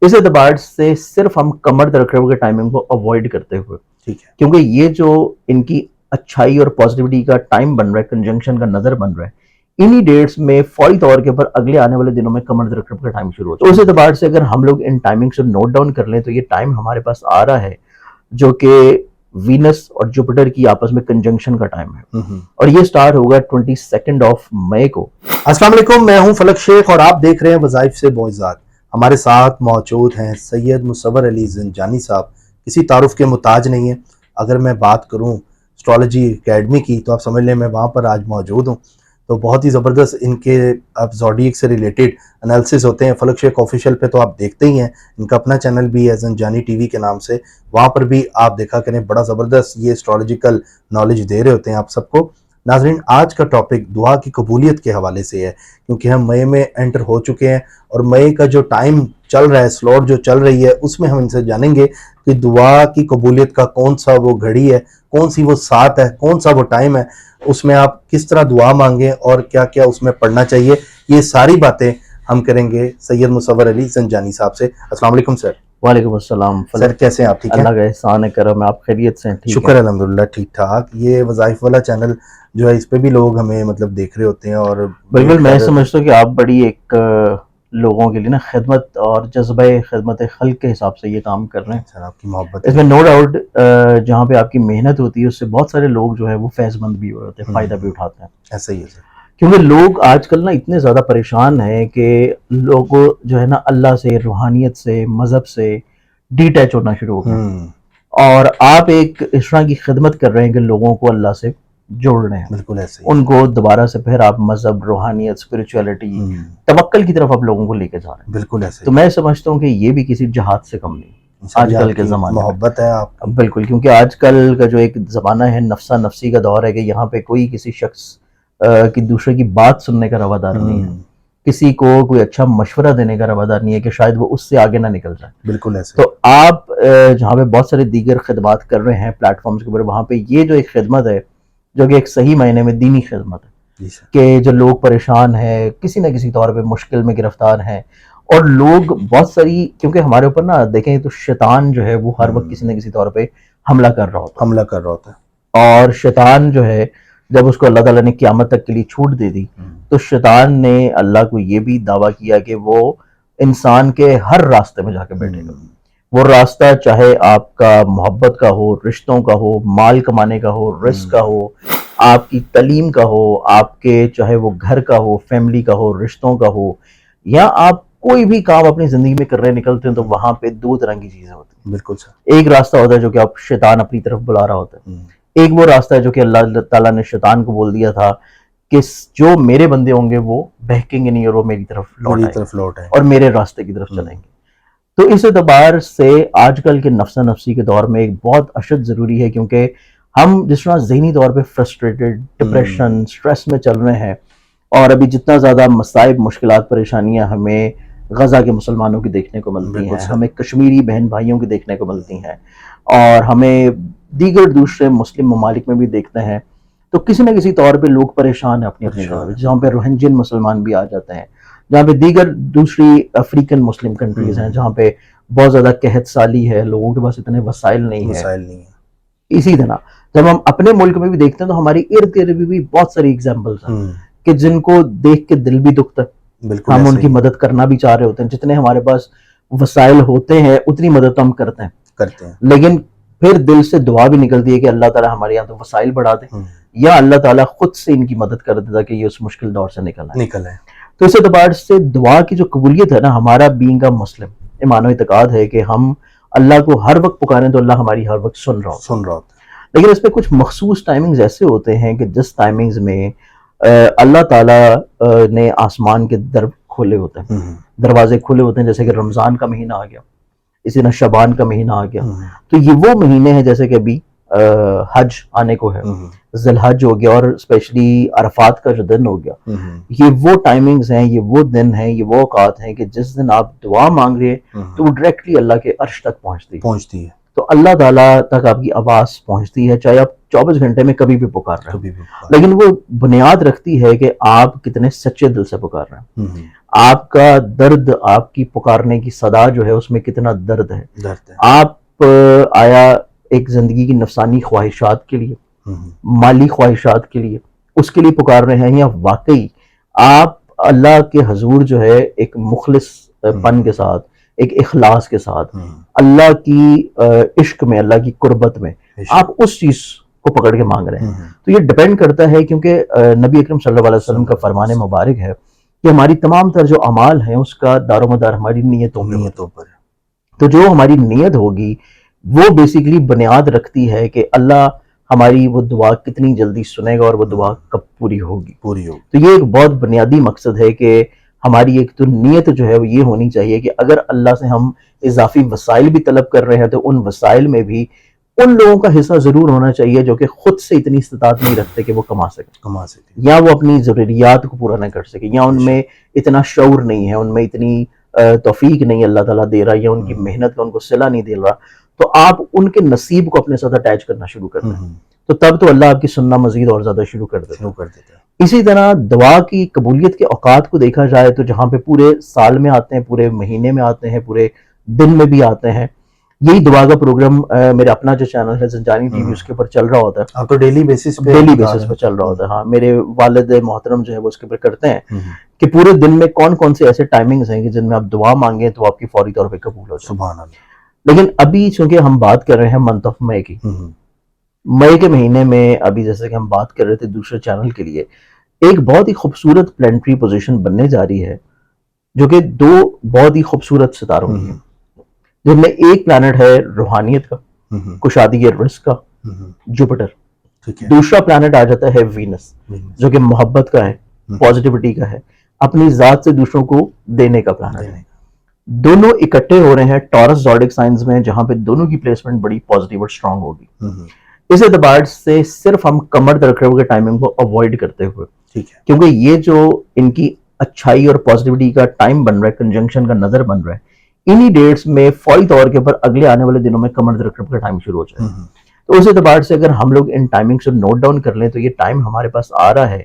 اس اعتبار سے صرف ہم کمر رکھنے کے ٹائمنگ کو اوائڈ کرتے ہوئے، ٹھیک ہے، کیونکہ یہ جو ان کی اچھائی اور پازیٹیوٹی کا ٹائم بن رہا ہے، کنجنکشن کا نظر بن رہا ہے، انہی ڈیٹس میں فوری طور کے اوپر اگلے آنے والے دنوں میں کمر رکھنے کا ٹائم شروع ہوتا ہے. تو اس اعتبار سے اگر ہم لوگ ان ٹائمنگ سے نوٹ ڈاؤن کر لیں تو یہ ٹائم ہمارے پاس آ رہا ہے جو کہ وینس اور جوپیٹر کی آپس میں کنجنکشن کا ٹائم ہے، اور یہ سٹارٹ ہوگا 22 مئی کو. السلام علیکم، میں ہوں فلک شیخ اور آپ دیکھ رہے ہیں وظائف سے معجزات. ہمارے ساتھ موجود ہیں سید مصور علی زنجانی صاحب. کسی تعارف کے محتاج نہیں ہیں. اگر میں بات کروں اسٹرالوجی اکیڈمی کی تو آپ سمجھ لیں میں وہاں پر آج موجود ہوں. تو بہت ہی زبردست ان کے اب زوڈیک سے ریلیٹڈ انالیسس ہوتے ہیں. فلک شیخ آفیشیل پہ تو آپ دیکھتے ہی ہیں، ان کا اپنا چینل بھی ہے زنجانی ٹی وی کے نام سے، وہاں پر بھی آپ دیکھا کریں. بڑا زبردست یہ اسٹرالوجیکل نالج دے رہے ہوتے ہیں آپ سب کو. ناظرین، آج کا ٹاپک دعا کی قبولیت کے حوالے سے ہے، کیونکہ ہم مئی میں انٹر ہو چکے ہیں اور مئی کا جو ٹائم چل رہا ہے، سلوٹ جو چل رہی ہے، اس میں ہم ان سے جانیں گے کہ دعا کی قبولیت کا کون سا وہ گھڑی ہے، کون سی وہ ساتھ ہے، کون سا وہ ٹائم ہے، اس میں آپ کس طرح دعا مانگیں اور کیا کیا اس میں پڑھنا چاہیے. یہ ساری باتیں ہم کریں گے سید مصور علی زنجانی صاحب سے. السلام علیکم سر. وعلیکم السلام. سر کیسے ہیں آپ؟ ٹھیک ہیں؟ اللہ کا احسان ہے کرم ہے. آپ خیریت سے ہیں؟ ٹھیک شکر الحمدللہ ٹھیک ٹھاک. یہ وظائف والا چینل جو ہے اس پہ بھی لوگ ہمیں مطلب دیکھ رہے ہوتے ہیں اور بالکل میں سمجھتا ہوں کہ آپ بڑی ایک لوگوں کے لیے نا خدمت اور جذبہ خدمت خلق کے حساب سے یہ کام کر رہے ہیں. سر آپ کی محبت اس میں نو ڈاؤٹ جہاں پہ آپ کی محنت ہوتی ہے اس سے بہت سارے لوگ جو ہے وہ فیض مند بھی ہوتے ہیں، فائدہ بھی اٹھاتے ہیں. ایسا ہی ہے سر. کیونکہ لوگ آج کل نا اتنے زیادہ پریشان ہیں کہ لوگوں جو ہے نا اللہ سے، روحانیت سے، مذہب سے ڈیٹیچ ہونا شروع ہو گئے، اور آپ ایک اس طرح کی خدمت کر رہے ہیں کہ لوگوں کو اللہ سے جوڑ رہے ہیں. بالکل ایسے ہی. ان کو دوبارہ سے پھر آپ مذہب، روحانیت، اسپرچولیٹی، توکل کی طرف آپ لوگوں کو لے کے جا رہے ہیں. بالکل ایسے تو میں سمجھتا ہوں کہ یہ بھی کسی جہاد سے کم نہیں آج کل کے زمانے میں. محبت ہے آپ. بالکل، کیونکہ آج کل کا جو ایک زمانہ ہے نفسا نفسی کا دور ہے کہ یہاں پہ کوئی کسی شخص کی دوسرے کی بات سننے کا روادار نہیں ہے، کسی کو کوئی اچھا مشورہ دینے کا روادار نہیں ہے کہ شاید وہ اس سے آگے نہ نکل جائے. بالکل ایسے. تو آپ جہاں پہ بہت سارے دیگر خدمات کر رہے ہیں پلیٹ فارمز کے اوپر، وہاں پہ یہ جو ایک خدمت ہے جو کہ ایک صحیح معنی میں دینی خدمت ہے کہ جو لوگ پریشان ہیں، کسی نہ کسی طور پہ مشکل میں گرفتار ہیں، اور لوگ بہت ساری، کیونکہ ہمارے اوپر نا دیکھیں تو شیطان جو ہے وہ ہر وقت کسی نہ کسی طور پہ حملہ کر رہا ہوتا ہے. اور شیطان جو ہے جب اس کو اللہ تعالیٰ نے قیامت تک کے لیے چھوٹ دے دی تو شیطان نے اللہ کو یہ بھی دعویٰ کیا کہ وہ انسان کے ہر راستے میں جا کے بیٹھے گا. وہ راستہ چاہے آپ کا محبت کا ہو، رشتوں کا ہو، مال کمانے کا ہو، رزق کا ہو، آپ کی تعلیم کا ہو، آپ کے چاہے وہ گھر کا ہو، فیملی کا ہو، رشتوں کا ہو، یا آپ کوئی بھی کام اپنی زندگی میں کر رہے نکلتے ہیں تو وہاں پہ دو طرح کی چیزیں ہوتی ہیں. بالکل سر. ایک راستہ ہوتا ہے جو کہ آپ شیطان اپنی طرف بلا رہا ہوتا ہے. ایک وہ راستہ ہے جو کہ اللہ تعالیٰ نے شیطان کو بول دیا تھا کہ جو میرے بندے ہوں گے وہ بہکیں گے نہیں اور وہ میری طرف لوٹ آئیں اور میرے راستے کی طرف چلیں گے. تو اس اعتبار سے آج کل کے نفسا نفسی کے دور میں ایک بہت اشد ضروری ہے، کیونکہ ہم جس طرح ذہنی طور پہ فرسٹریٹڈ، ڈپریشن، سٹریس میں چل رہے ہیں، اور ابھی جتنا زیادہ مصائب، مشکلات، پریشانیاں ہمیں غزہ کے مسلمانوں کی دیکھنے کو ملتی ہیں، ہمیں کشمیری بہن بھائیوں کی دیکھنے کو ملتی ہیں، اور ہمیں دیگر دوسرے مسلم ممالک میں بھی دیکھتے ہیں، تو کسی نہ کسی طور پہ لوگ پریشان ہیں اپنی اپنی جگہ، جہاں پہ روہنجن مسلمان بھی آ جاتے ہیں، جہاں پہ دیگر دوسری افریقن مسلم کنٹریز ہیں جہاں پہ بہت زیادہ قحط سالی ہے، لوگوں کے پاس اتنے وسائل نہیں ہیں. اسی طرح جب ہم اپنے ملک میں بھی دیکھتے ہیں تو ہماری ارد گرد بھی بہت ساری ایگزامپلز ہیں کہ جن کو دیکھ کے دل بھی دکھتا ہے. ہم ان کی مدد کرنا بھی چاہ رہے ہوتے ہیں، جتنے ہمارے پاس وسائل ہوتے ہیں اتنی مدد تو ہم کرتے ہیں، لیکن پھر دل سے دعا بھی نکلتی ہے کہ اللہ تعالیٰ ہمارے یہاں تو وسائل بڑھا دے، یا اللہ تعالیٰ خود سے ان کی مدد کر دے تاکہ یہ اس مشکل دور سے نکل آئے. تو اس اعتبار سے دعا کی جو قبولیت ہے نا، ہمارا بینگ کا مسلم ایمان و اعتقاد ہے کہ ہم اللہ کو ہر وقت پکاریں تو اللہ ہماری ہر وقت سن رہا ہوتا. لیکن اس پہ کچھ مخصوص ٹائمنگز ایسے ہوتے ہیں کہ جس ٹائمنگز میں اللہ تعالیٰ نے آسمان کے در کھولے ہوتے ہیں، دروازے کھلے ہوتے ہیں، جیسے کہ رمضان کا مہینہ آ گیا، اسی طرح شعبان کا مہینہ آ گیا. تو یہ وہ مہینے ہیں جیسے کہ ابھی حج آنے کو ہے، ذی الحج ہو گیا، اور اسپیشلی عرفات کا جو دن ہو گیا، یہ وہ ٹائمنگز ہیں، یہ وہ دن ہیں، یہ وہ اوقات ہیں کہ جس دن آپ دعا مانگ رہے ہیں تو وہ ڈائریکٹلی اللہ کے عرش تک پہنچتی ہے. تو اللہ تعالیٰ تک آپ کی آواز پہنچتی ہے، چاہے آپ 24 گھنٹے میں کبھی بھی پکار رہے کبھی ہیں، بھی لیکن وہ بنیاد رکھتی ہے کہ آپ کتنے سچے دل سے پکار رہے ہیں، آپ کا درد، آپ کی پکارنے کی صدا جو ہے اس میں کتنا درد ہے، درد ہے. آپ آیا ایک زندگی کی نفسانی خواہشات کے لیے، مالی خواہشات کے لیے، اس کے لیے پکار رہے ہیں، یا واقعی آپ اللہ کے حضور جو ہے ایک مخلص پن کے ساتھ، ایک اخلاص کے ساتھ، اللہ کی عشق میں، اللہ کی قربت میں آپ اس چیز کو پکڑ کے مانگ رہے ہیں. تو یہ ڈیپینڈ کرتا ہے، کیونکہ نبی اکرم صلی اللہ علیہ وسلم کا فرمان مبارک ہے کہ ہماری تمام تر جو اعمال ہیں اس کا دار و مدار ہماری نیتوں پر ہے. تو جو ہماری نیت ہوگی وہ بیسیکلی بنیاد رکھتی ہے کہ اللہ ہماری وہ دعا کتنی جلدی سنے گا اور وہ دعا کب پوری ہوگی. تو یہ ایک بہت بنیادی مقصد ہے کہ ہماری ایک تو نیت جو ہے وہ یہ ہونی چاہیے کہ اگر اللہ سے ہم اضافی وسائل بھی طلب کر رہے ہیں تو ان وسائل میں بھی ان لوگوں کا حصہ ضرور ہونا چاہیے جو کہ خود سے اتنی استطاعت نہیں رکھتے کہ وہ کما سکیں، یا وہ اپنی ضروریات کو پورا نہ کر سکیں، یا ان میں اتنا شعور نہیں ہے، ان میں اتنی توفیق نہیں اللہ تعالیٰ دے رہا، یا ان کی محنت کا ان کو صلہ نہیں دے رہا. تو آپ ان کے نصیب کو اپنے ساتھ اٹیچ کرنا شروع کر دیں، تو تب تو اللہ آپ کی سننا مزید اور زیادہ شروع کر دیتا ہے. اسی طرح دعا کی قبولیت کے اوقات کو دیکھا جائے تو جہاں پہ پورے سال میں آتے ہیں، پورے مہینے میں آتے ہیں، پورے دن میں بھی آتے ہیں. یہی دعا کا پروگرام میرا اپنا جو چینل ہے زنجانی ٹی وی، اس کے اوپر چل رہا ہوتا ہے. آپ تو ڈیلی بیسس پہ چل رہا ہوتا ہے. ہاں، میرے والد محترم جو ہے وہ اس کے اوپر کرتے ہیں کہ پورے دن میں کون کون سے ایسے ٹائمنگز ہیں کہ جن میں آپ دعا مانگیں تو آپ کی فوری طور پہ قبول ہو جائے. سبحان اللہ. لیکن ابھی چونکہ ہم بات کر رہے ہیں منتھ آف مئی کی، مئی کے مہینے میں ابھی جیسے کہ ہم بات کر رہے تھے دوسرے چینل کے لیے، ایک بہت ہی خوبصورت پلانٹری پوزیشن بننے جا رہی ہے جو کہ دو بہت ہی خوبصورت ستاروں کی ہے، جن میں ایک پلانٹ ہے روحانیت کا، کشادگی رزق کا، جوپٹر. دوسرا پلانٹ آ جاتا ہے وینس، جو کہ محبت کا ہے، پازیٹیوٹی کا ہے، اپنی ذات سے دوسروں کو دینے کا پلانٹ ہے. دونوں اکٹھے ہو رہے ہیں ٹورس زوڈک سائنز میں، جہاں پہ دونوں کی پلیسمنٹ بڑی پازیٹیو اور اسٹرانگ ہوگی. اس اعتبار سے صرف ہم کمر رکھے ہوئے ٹائمنگ کو اوائڈ کرتے ہوئے، کیونکہ یہ جو ان کی اچھائی اور پازیٹیوٹی کا ٹائم بن رہا ہے، کنجنکشن کا نظر بن رہا ہے، انہی ڈیٹس میں فوری طور کے اوپر اگلے آنے والے دنوں میں کمر رکھنے کا ٹائم شروع ہو جائے. تو اس اعتبار سے اگر ہم لوگ ان ٹائمنگ سے نوٹ ڈاؤن کر لیں تو یہ ٹائم ہمارے پاس آ رہا ہے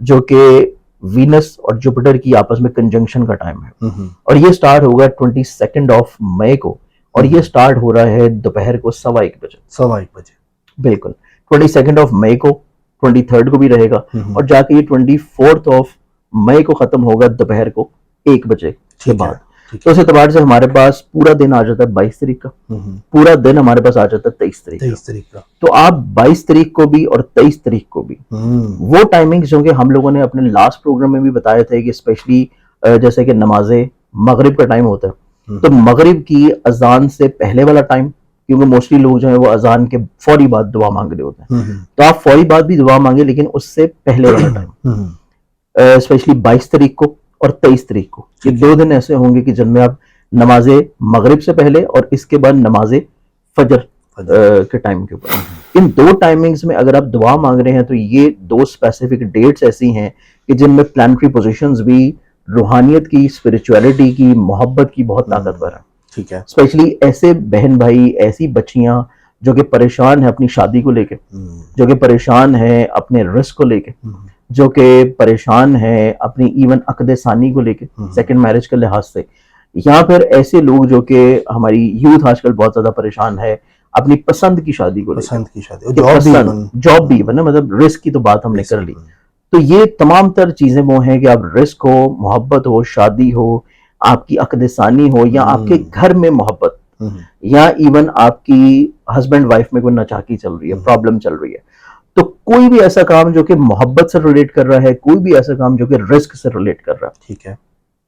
جو کہ وینس اور جوپٹر کی آپس میں کنجنکشن کا ٹائم ہے، اور یہ سٹارٹ ہوگا 22 مئی کو، اور یہ سٹارٹ ہو رہا ہے دوپہر کو 1:15 بجے. بالکل 22 مئی کو، 23 کو بھی رہے گا، اور جا کے یہ 24 مئی کو ختم ہوگا دوپہر کو 1 بجے کے بعد. تو اس اعتبار سے ہمارے پاس پورا دن آ جاتا ہے 22 تاریخ کا، پورا دن ہمارے پاس آ جاتا ہے 23 تاریخ کا. تو آپ 22 تاریخ کو بھی اور 23 تاریخ کو بھی وہ ٹائمنگ جو کہ ہم لوگوں نے اپنے لاسٹ پروگرام میں بھی بتایا تھے کہ اسپیشلی جیسے کہ نماز مغرب کا ٹائم ہوتا ہے، تو مغرب کی اذان سے پہلے والا ٹائم، کیونکہ موسٹلی لوگ جو ہیں وہ اذان کے فوری بعد دعا مانگ رہے ہوتے ہیں، تو آپ فوری بعد بھی دعا مانگیں، لیکن اس سے پہلے والا ٹائم اسپیشلی 22 تاریخ کو اور 23 تاریخ کو، یہ 2 دن ایسے ہوں گے کہ جن میں آپ نماز مغرب سے پہلے اور اس کے بعد نماز فجر کے ٹائم کے اوپر، ان 2 ٹائمنگز میں اگر آپ دعا مانگ رہے ہیں تو یہ 2 اسپیسیفک ڈیٹس ایسی ہیں کہ جن میں پلانٹری پوزیشنز بھی روحانیت کی، اسپرچویلٹی کی، محبت کی بہت طاقتور ہے. ٹھیک ہے. اسپیشلی ایسے بہن بھائی، ایسی بچیاں جو کہ پریشان ہیں اپنی شادی کو لے کے، جو کہ پریشان ہیں اپنے رزق کو لے کے، جو کہ پریشان ہیں اپنی ایون عقد ثانی کو لے کے، سیکنڈ میرج کے لحاظ سے، یہاں پھر ایسے لوگ جو کہ ہماری یوتھ آج کل بہت زیادہ پریشان ہے اپنی پسند کی شادی کو لے کے، جاب بھی مطلب رزق کی تو بات ہم نے کر لی. تو یہ تمام تر چیزیں وہ ہیں کہ آپ رزق ہو، محبت ہو، شادی ہو، آپ کی عقد ثانی ہو، یا آپ کے گھر میں محبت، یا ایون آپ کی ہسبینڈ وائف میں کوئی ناچاکی چل رہی ہے، پرابلم چل رہی ہے، تو کوئی بھی ایسا کام جو کہ محبت سے ریلیٹ کر رہا ہے، کوئی بھی ایسا کام جو کہ رزق سے ریلیٹ کر رہا ہے، ٹھیک ہے،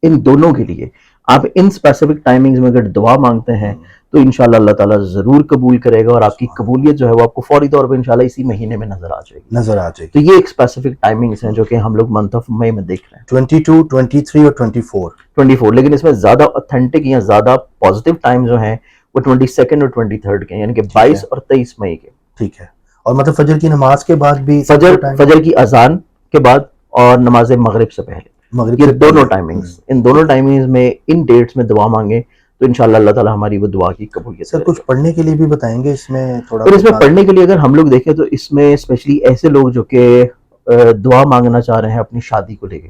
ان دونوں کے لیے آپ ان اسپیسیفک ٹائمنگز میں اگر دعا مانگتے ہیں تو انشاءاللہ اللہ تعالیٰ ضرور قبول کرے گا، اور آپ کی قبولیت جو ہے وہ آپ کو فوری طور پہ انشاءاللہ اسی مہینے میں نظر آ جائے گی. تو یہ ایک اسپیسیفک ٹائمنگز ہیں جو کہ ہم لوگ منتھ آف مئی میں دیکھ رہے ہیں، 22, 23 اور 24. لیکن اس میں زیادہ اوتھینٹک یا زیادہ پازیٹیو ٹائم جو ہیں وہ 22 اور 23 کے، یعنی کہ 22 اور 23 مئی کے. ٹھیک ہے. اور مطلب فجر کی نماز کے بعد بھی، فجر کی اذان کے بعد اور نماز مغرب سے پہلے، یہ دونوں ٹائمنگز، ان دونوں ٹائمنگز میں ان ڈیٹس میں دعا مانگیں تو انشاءاللہ اللہ تعالیٰ ہماری وہ دعا کی قبولیت سر کچھ پڑھنے کے لیے بھی بتائیں گے اس میں تھوڑا؟ اور اس میں پڑھنے کے لیے اگر ہم لوگ دیکھیں تو اس میں اسپیشلی ایسے لوگ جو کہ دعا مانگنا چاہ رہے ہیں اپنی شادی کو لے کے،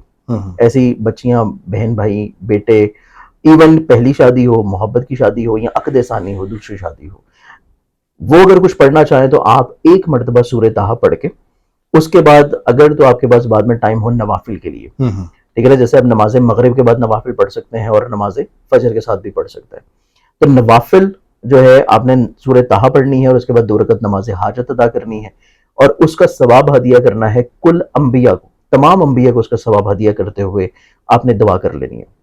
ایسی بچیاں، بہن بھائی، بیٹے، ایون پہلی شادی ہو، محبت کی شادی ہو، یا عقد ثانی ہو، دوسری شادی ہو، وہ اگر کچھ پڑھنا چاہیں تو آپ ایک مرتبہ سورہ طٰہٰ پڑھ کے اس کے بعد اگر تو آپ کے پاس بعد میں ٹائم ہو نوافل کے لیے، ٹھیک ہے نا، جیسے اب نماز مغرب کے بعد نوافل پڑھ سکتے ہیں اور نماز فجر کے ساتھ بھی پڑھ سکتے ہیں، تو نوافل جو ہے آپ نے سورہ طٰہٰ پڑھنی ہے اور اس کے بعد 2 رکعت نماز حاجت ادا کرنی ہے، اور اس کا ثواب ہدیہ کرنا ہے کل انبیاء کو، تمام انبیاء کو اس کا ثواب ہدیہ کرتے ہوئے آپ نے دعا کر لینی ہے۔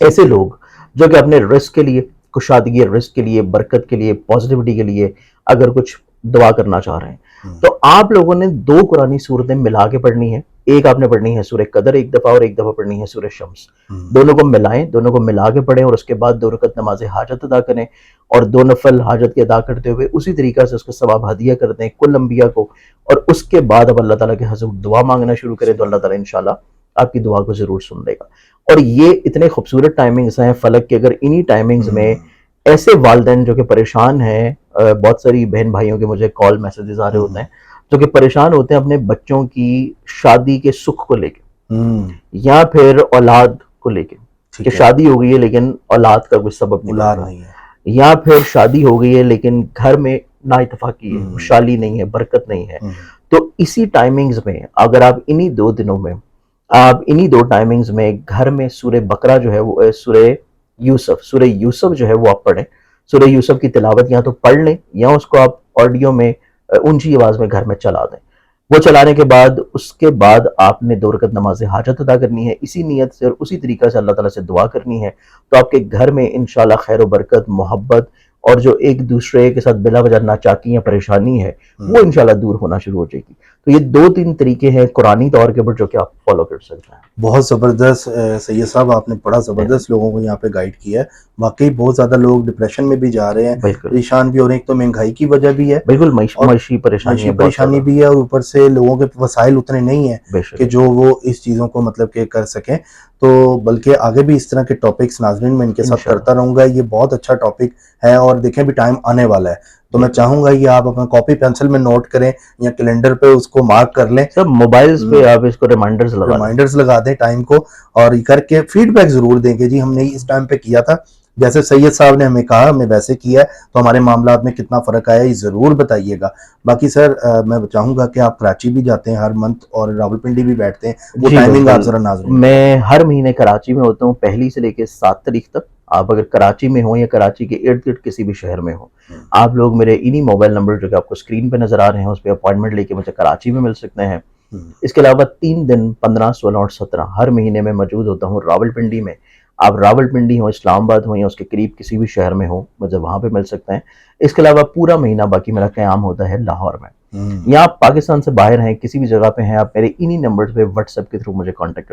ایسے لوگ جو کہ اپنے رزق کے لیے، کشادگی رزق کے لیے، برکت کے لیے، پازیٹیوٹی کے لیے اگر کچھ دعا کرنا چاہ رہے ہیں تو آپ لوگوں نے 2 قرآنی صورتیں ملا کے پڑھنی ہے۔ ایک آپ نے پڑھنی ہے سورہ قدر ایک دفعہ، اور ایک دفعہ پڑھنی ہے سورہ شمس۔ دونوں کو ملائیں، دونوں کو ملا کے پڑھیں، اور اس کے بعد 2 رکعت نماز حاجت ادا کریں، اور 2 نفل حاجت کے ادا کرتے ہوئے اسی طریقہ سے اس کا ثواب ہدیہ کر دیں کل انبیاء کو، اور اس کے بعد اب اللہ تعالیٰ کے حضور دعا مانگنا شروع کریں تو اللہ تعالیٰ انشاءاللہ آپ کی دعا کو ضرور سن لے گا۔ اور یہ اتنے خوبصورت ٹائمنگز ہیں فلک کے، اگر انہی ٹائمنگز میں ایسے والدین جو کہ پریشان ہیں، بہت ساری بہن بھائیوں کے مجھے کال میسیجز آ رہے ہوتے ہیں جو کہ پریشان ہوتے ہیں اپنے بچوں کی شادی کے سکھ کو لے کے، یا پھر اولاد کو لے کے، کہ شادی ہو گئی ہے لیکن اولاد کا کوئی سبب نہیں ہے، یا پھر شادی ہو گئی ہے لیکن گھر میں نا اتفاقی ہے، خوشحالی نہیں ہے، برکت نہیں ہے۔ تو اسی ٹائمنگز میں اگر آپ انہی 2 دنوں میں، آپ انہی 2 ٹائمنگز میں گھر میں سورہ بقرہ جو ہے وہ سورہ یوسف جو ہے وہ آپ پڑھیں، سورہ یوسف کی تلاوت یا تو پڑھ لیں یا اس کو آپ آڈیو میں اونچی آواز میں گھر میں چلا دیں۔ وہ چلانے کے بعد اس کے بعد آپ نے 2 رکعت نماز حاجت ادا کرنی ہے، اسی نیت سے اور اسی طریقہ سے اللہ تعالیٰ سے دعا کرنی ہے، تو آپ کے گھر میں انشاءاللہ خیر و برکت، محبت، اور جو ایک دوسرے کے ساتھ بلا وجہ ناچاکی یا پریشانی ہے وہ انشاءاللہ دور ہونا شروع ہو جائے گی۔ تو یہ 2-3 طریقے ہیں قرآنی طور کے اوپر جو کہ آپ فالو کر سکتے ہیں۔ بہت زبردست سید صاحب، آپ نے بڑا زبردست لوگوں کو یہاں پہ گائیڈ کیا ہے۔ واقعی بہت زیادہ لوگ ڈپریشن میں بھی جا رہے ہیں، پریشان بھی ہو رہے ہیں، ایک تو مہنگائی کی وجہ بھی ہے، بالکل معاشی پریشانی بھی ہے، اور اوپر سے لوگوں کے وسائل اتنے نہیں ہیں کہ جو وہ اس چیزوں کو مطلب کہ کر سکیں۔ تو بلکہ آگے بھی اس طرح کے ٹاپکس ناظرین میں ان کے ساتھ کرتا رہوں گا، یہ بہت اچھا ٹاپک ہے، اور دیکھیں بھی ٹائم آنے والا ہے، تو میں چاہوں گا یہ آپ اپنا کاپی پینسل میں نوٹ کریں یا کیلنڈر پہ اس کو مارک کر لیں، سب موبائلز پہ آپ اس کو ریمائنڈرز لگا دیں ٹائم کو، اور یہ کر کے فیڈ بیک ضرور دیں کہ جی ہم نے اس ٹائم پہ کیا تھا، جیسے سید صاحب نے ہمیں کہا ہمیں ویسے کیا ہے، تو ہمارے معاملات میں کتنا فرق آیا یہ ضرور بتائیے گا۔ باقی سر میں چاہوں گا کہ آپ کراچی بھی جاتے ہیں ہر منتھ اور راولپنڈی بھی بیٹھتے ہیں، وہ ٹائمنگ آپ ذرا ناظرین۔ میں ہر مہینے کراچی میں ہوتا ہوں، 1 سے لے کے 7 تاریخ تک۔ آپ اگر کراچی میں ہوں یا کراچی کے ارد گرد کسی بھی شہر میں ہوں، آپ لوگ میرے انہی موبائل نمبر جو کہ آپ کو اسکرین پہ نظر آ رہے ہیں اس پہ اپوائنٹمنٹ لے کے مجھے کراچی میں مل سکتے ہیں۔ اس کے علاوہ 3 دن 15، 16 اور 17 ہر مہینے میں موجود ہوتا ہوں راولپنڈی میں۔ آپ راولپنڈی ہوں، اسلام آباد ہوں یا اس کے قریب کسی بھی شہر میں ہوں، مجھے وہاں پہ مل سکتے ہیں۔ اس کے علاوہ پورا مہینہ باقی میرا قیام ہوتا ہے لاہور میں۔ یا آپ پاکستان سے باہر ہیں، کسی بھی جگہ پہ ہیں، آپ میرے انہی نمبرز پہ واٹس ایپ کے تھرو مجھے کانٹیکٹ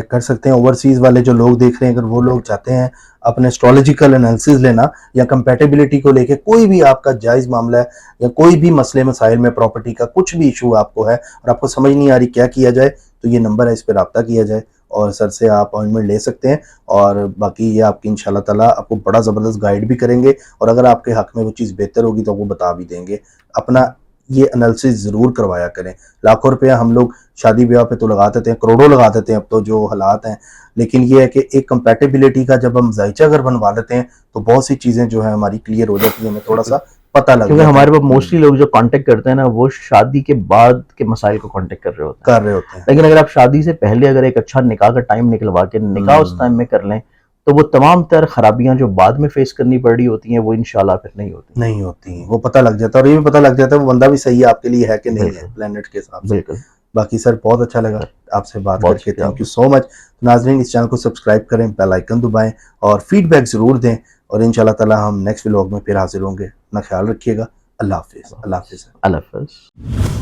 کر سکتے ہیں۔ اوورسیز والے جو لوگ دیکھ رہے ہیں، اگر وہ لوگ چاہتے ہیں اپنے اسٹرالوجیکل انالیسز لینا یا کمپیٹیبلٹی کو لے کے کوئی بھی آپ کا جائز معاملہ ہے یا کوئی بھی مسئلے مسائل میں پراپرٹی کا کچھ بھی ایشو آپ کو ہے اور آپ کو سمجھ نہیں آ رہی کیا کیا جائے، تو یہ نمبر ہے، اس پہ رابطہ کیا جائے اور سر سے آپ اپوائنٹمنٹ لے سکتے ہیں، اور باقی یہ آپ کی انشاءاللہ تعالیٰ آپ کو بڑا زبردست گائیڈ بھی کریں گے، اور اگر آپ کے حق میں وہ چیز بہتر ہوگی تو وہ بتا بھی دیں گے۔ اپنا یہ انالیسز ضرور کروایا کریں۔ لاکھوں روپیہ ہم لوگ شادی بیاہ پہ تو لگا دیتے ہیں، کروڑوں لگا دیتے ہیں اب تو جو حالات ہیں، لیکن یہ ہے کہ ایک کمپیٹیبلٹی کا جب ہم ذائچہ اگر بنوا لیتے ہیں تو بہت سی چیزیں جو ہیں ہماری کلیئر ہو جاتی ہیں، ہمیں تھوڑا سا پتہ لگ جاتا ہے۔ کیونکہ ہمارے پاس موسٹلی لوگ جو کانٹیکٹ کرتے ہیں نا وہ شادی کے بعد کے مسائل کو کانٹیکٹ کر رہے ہوتے ہیں، لیکن اگر آپ شادی سے پہلے اگر ایک اچھا نکاح کا ٹائم نکلوا کے نکاح اس ٹائم میں کر لیں تو وہ تمام تر خرابیاں جو بعد میں فیس کرنی پڑ رہی ہوتی ہیں وہ انشاءاللہ پھر نہیں ہوتی، وہ پتہ لگ جاتا ہے، اور یہ بھی پتہ لگ جاتا ہے وہ بندہ بھی صحیح ہے آپ کے لیے ہے کہ نہیں ہے پلانٹ کے حساب سے۔ باقی سر بہت اچھا لگا آپ سے بات کر کے، تھینک یو سو مچ۔ ناظرین اس چینل کو سبسکرائب کریں، بیل آئیکن دبائیں اور فیڈ بیک ضرور دیں، اور انشاءاللہ تعالی ہم نیکسٹ ولاگ میں پھر حاضر ہوں گے۔ اپنا خیال رکھیے گا، اللہ حافظ۔ اللہ حافظ۔